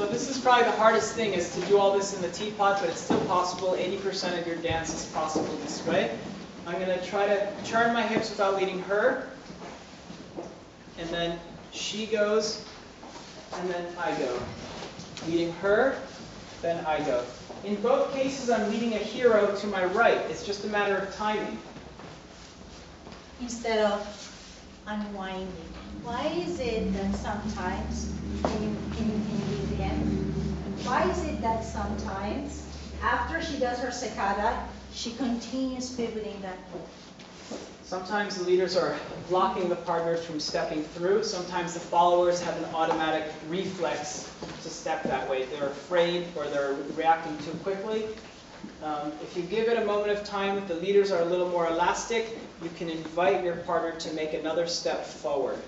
So this is probably the hardest thing, is to do all this in the teapot, but it's still possible. 80% of your dance is possible this way. I'm going to try to turn my hips without leading her. And then she goes, and then I go. Leading her, then I go. In both cases, I'm leading a hero to my right. It's just a matter of timing. Instead of unwinding. Why is it that sometimes, can you do it again? Why is it that sometimes, after she does her sacada, she continues pivoting that way? Sometimes the leaders are blocking the partners from stepping through. Sometimes the followers have an automatic reflex to step that way. They're afraid or they're reacting too quickly. If you give it a moment of time, if the leaders are a little more elastic, you can invite your partner to make another step forward.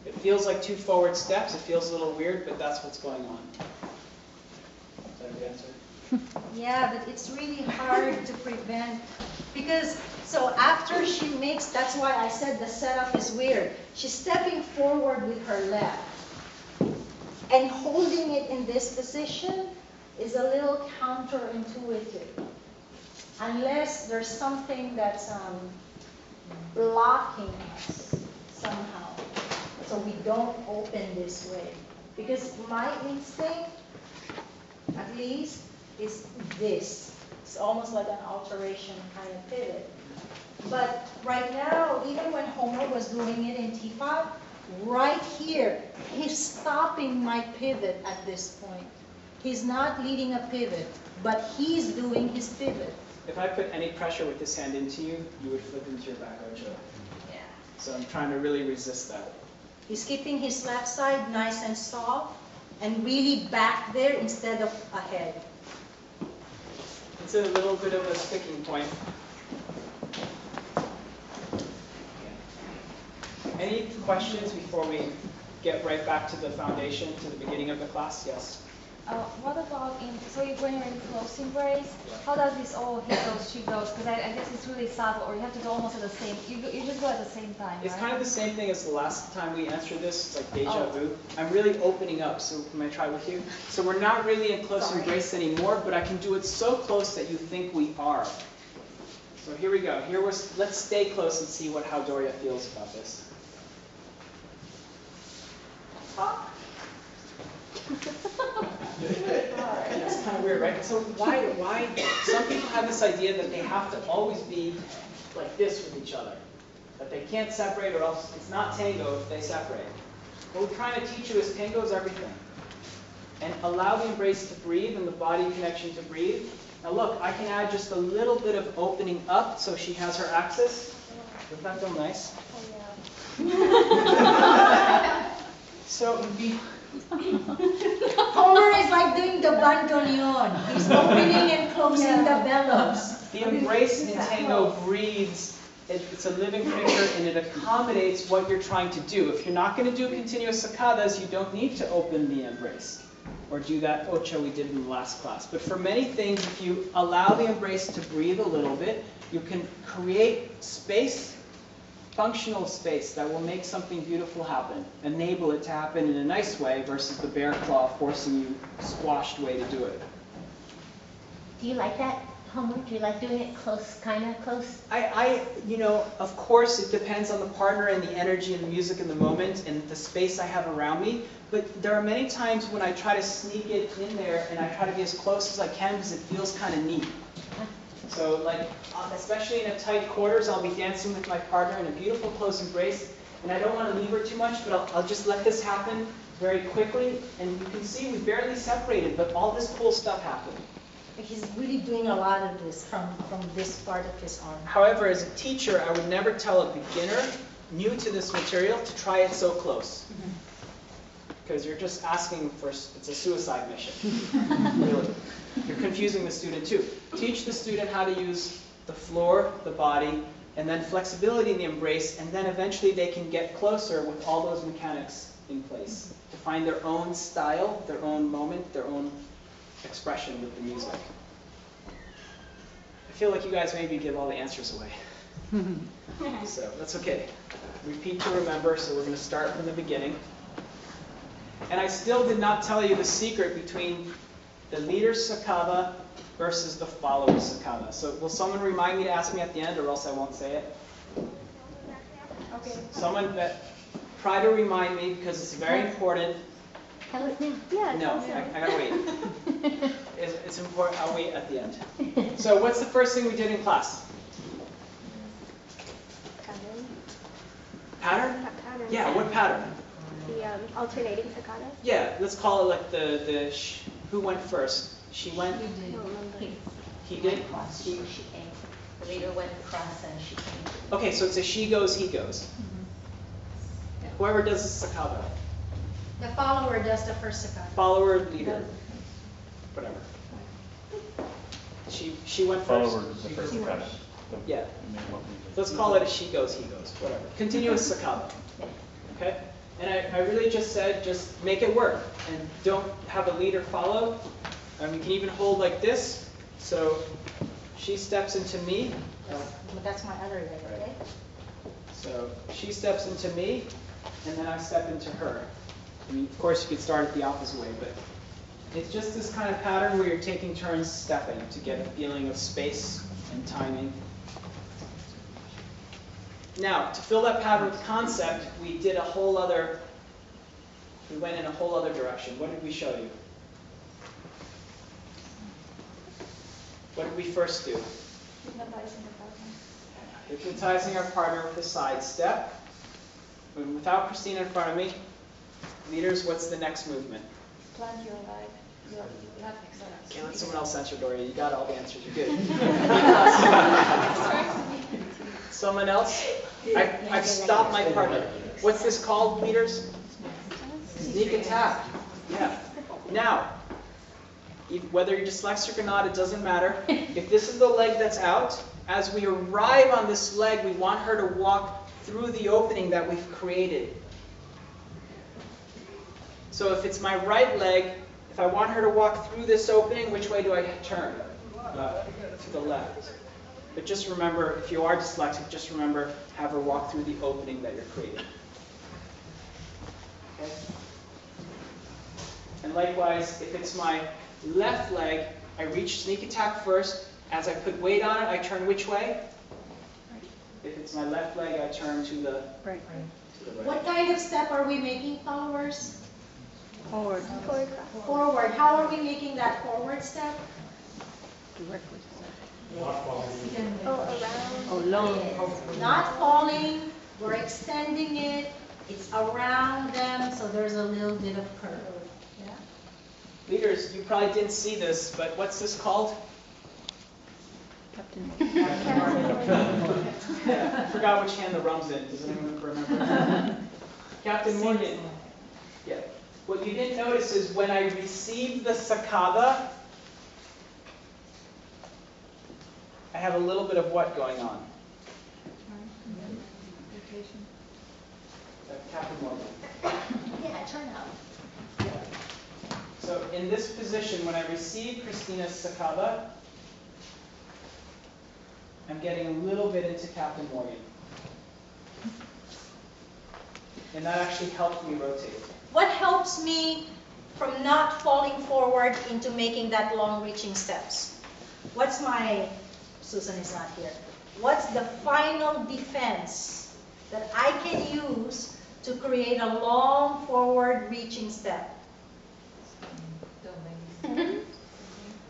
It feels like 2 forward steps. It feels a little weird, but that's what's going on. Is that your answer? Yeah, but it's really hard to prevent, because so after she makes, that's why I said the setup is weird. She's stepping forward with her left, and holding it in this position is a little counterintuitive, unless there's something that's blocking us somehow, so we don't open this way. Because my instinct, at least, is this. It's almost like an alteration kind of pivot. But right now, even when Homer was doing it in teapot, right here, he's stopping my pivot at this point. He's not leading a pivot, but he's doing his pivot. If I put any pressure with this hand into you, you would flip into your back ocho. Yeah. So I'm trying to really resist that. He's keeping his left side nice and soft, and really back there instead of ahead. It's a little bit of a sticking point. Any questions before we get right back to the foundation, to the beginning of the class? Yes? What about when you're in close embrace, how does this all he goes, she goes? Because I guess it's really subtle, or you have to go almost at the same, you just go at the same time, It's right? kind of the same thing as the last time we answered this. It's like deja vu. I'm really opening up, so can I try with you? So we're not really in close embrace anymore, but I can do it so close that you think we are. So here we go. Let's stay close and see how Doria feels about this. That's kind of weird, right? So why? Some people have this idea that they have to always be like this with each other, that they can't separate, or else it's not tango if they separate. What we're trying to teach you is tango is everything, and allow the embrace to breathe and the body connection to breathe. Now look, I can add just a little bit of opening up so she has her axis. Doesn't that feel nice? Oh, yeah. So it would be. Homer is like doing the bandoneon. He's opening and closing the bellows. The embrace in tango breathes. It's a living creature, and it accommodates what you're trying to do. If you're not going to do continuous sacadas, you don't need to open the embrace or do that ocho we did in the last class. But for many things, if you allow the embrace to breathe a little bit, you can create space, functional space that will make something beautiful happen, enable it to happen in a nice way versus the bear claw forcing you squashed way to do it. Do you like that, Homer? Do you like doing it close, kind of close? Of course, it depends on the partner and the energy and the music in the moment and the space I have around me. But there are many times when I try to sneak it in there and I try to be as close as I can because it feels kind of neat. So like, especially in a tight quarters, I'll be dancing with my partner in a beautiful close embrace, and I don't want to leave her too much, but I'll just let this happen very quickly, and you can see we barely separated, but all this cool stuff happened. He's really doing a lot of this from this part of his arm. However, as a teacher, I would never tell a beginner new to this material to try it so close. Because you're just asking for, it's a suicide mission, really. You're confusing the student too. Teach the student how to use the floor, the body, and then flexibility in the embrace, and then eventually they can get closer with all those mechanics in place to find their own style, their own moment, their own expression with the music. I feel like you guys maybe give all the answers away. So that's okay. Repeat to remember, so we're going to start from the beginning. And I still did not tell you the secret between the leader's Sacada versus the follower's Sacada. So will someone remind me to ask me at the end, or else I won't say it? Okay. Someone try to remind me, because it's very important. Tell us now. Yeah. No, I gotta wait. It's important. I'll wait at the end. So what's the first thing we did in class? Pattern? Pattern. Yeah, what pattern? The alternating Sacadas. Yeah, let's call it like who went first? She went? I don't remember. He did? Across, she came. The leader went across and she came. Okay, so it's a she goes, he goes. Whoever does the Sacada. The follower does the first Sakada. Follower, leader. Whatever. She went first. Follower is the first Sakada. Yeah. I mean, what we just- Let's call it a she goes, he goes, whatever. Continuous Sacada. Okay? And I really just said, just make it work. And don't have a leader follow. You can even hold like this. So she steps into me. That's my other leg, okay? So she steps into me, and then I step into her. I mean, of course, you could start it the opposite way, but it's just this kind of pattern where you're taking turns stepping to get a feeling of space and timing. Now, to fill that pattern with concept, we went in a whole other direction. What did we show you? What did we first do? Hypnotizing our partner with a side step. And without Cristina in front of me, leaders, what's the next movement? Plant your leg. Your left accept. Okay, let someone else answer, Doria. You got all the answers. You're good. Someone else? I've stopped my partner. What's this called, leaders? Sneak attack. Yeah. Now, whether you're dyslexic or not, it doesn't matter. If this is the leg that's out, as we arrive on this leg, we want her to walk through the opening that we've created. So if it's my right leg, if I want her to walk through this opening, which way do I turn? To the left. But just remember, if you are dyslexic, just remember, have her walk through the opening that you're creating. Okay? And likewise, if it's my left leg, I reach sneak attack first. As I put weight on it, I turn which way? If it's my left leg, I turn to the right. To the right. What kind of step are we making, followers? Forward. Forward. Forward. How are we making that forward step? Oh, around. Oh, long. Not falling. We're extending it. It's around them, so there's a little bit of curve. Yeah. Leaders, you probably didn't see this, but what's this called? I forgot which hand the rum's in. Does anyone remember? Captain Morgan. Yeah. What you didn't notice is when I receive the Sacada, I have a little bit of what going on? Captain Morgan. Yeah, turn out. Yeah. So in this position, when I receive Cristina's Sacada, I'm getting a little bit into Captain Morgan. And that actually helped me rotate. What helps me from not falling forward into making that long reaching steps? What's my, Susan is not here. What's the final defense that I can use to create a long forward reaching step?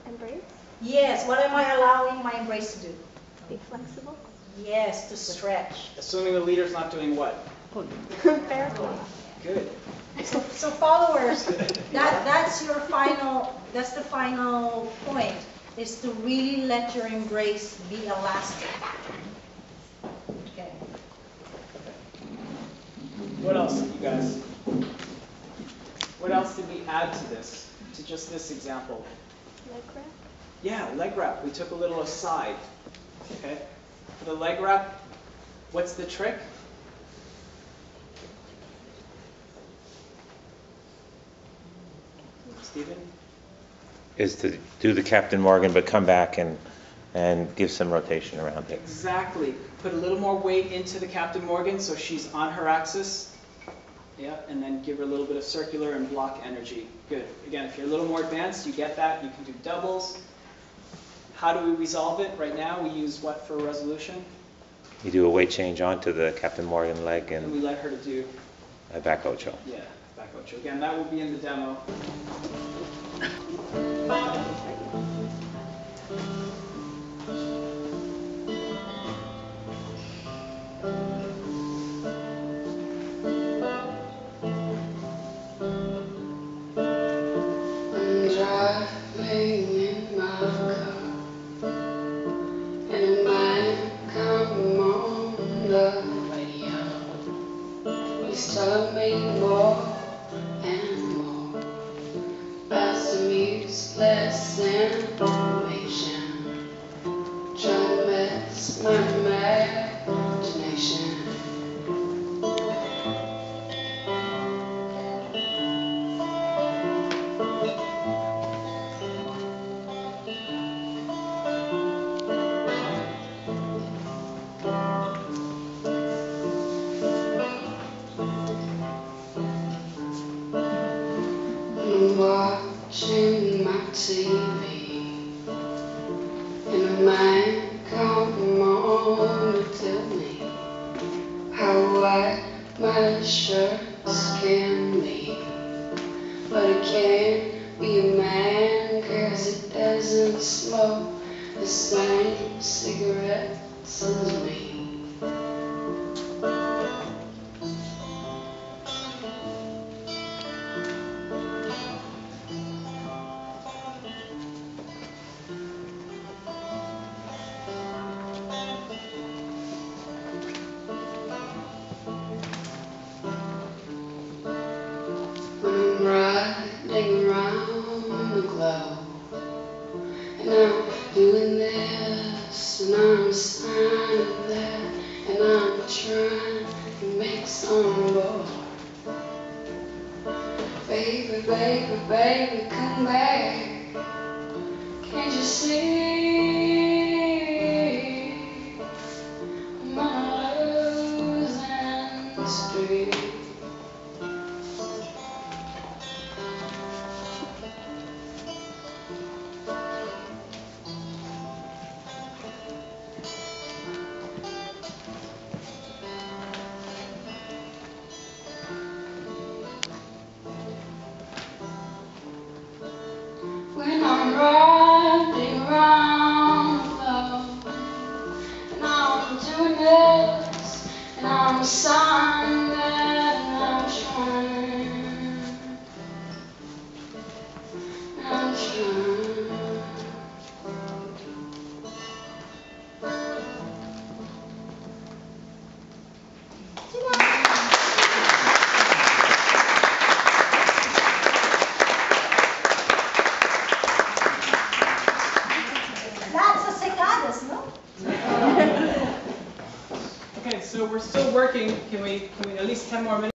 Embrace. Yes, what am I allowing my embrace to do? Be flexible. Yes, to stretch. Assuming the leader's not doing what? Bear claw. Good. So followers, that's the final point, is to really let your embrace be elastic. Okay. What else, you guys? What else did we add to this, to just this example? Leg wrap. Yeah, leg wrap. We took a little aside. Okay? For the leg wrap, what's the trick? Stephen? Is to do the Captain Morgan, but come back and give some rotation around it. Exactly. Put a little more weight into the Captain Morgan so she's on her axis. Yeah, and then give her a little bit of circular and block energy. Good. Again, if you're a little more advanced, you get that. You can do doubles. How do we resolve it? Right now, we use what for resolution? You do a weight change onto the Captain Morgan leg And we and let her to do, a back ocho. yeah, back ocho. Again, that will be in the demo. I'm driving in my car, and a man come on the radio. He's telling me more and more about some useless information, trying to mess my imagination. I'm watching my TV, and a man come on to tell me how white my shirts can be. But it can't be a man, 'cause it doesn't smoke the same cigarettes as me. When I'm riding around the globe, and I'm doing this, and I'm signing that, and I'm trying to make some more. Baby, baby, baby, come back. Can't you see I'm on a losing streak? When I'm riding around alone, and I'm doing this, and I'm signing that, and I'm trying. That's a Sacadas, no? Okay, so we're still working. Can we at least 10 more minutes?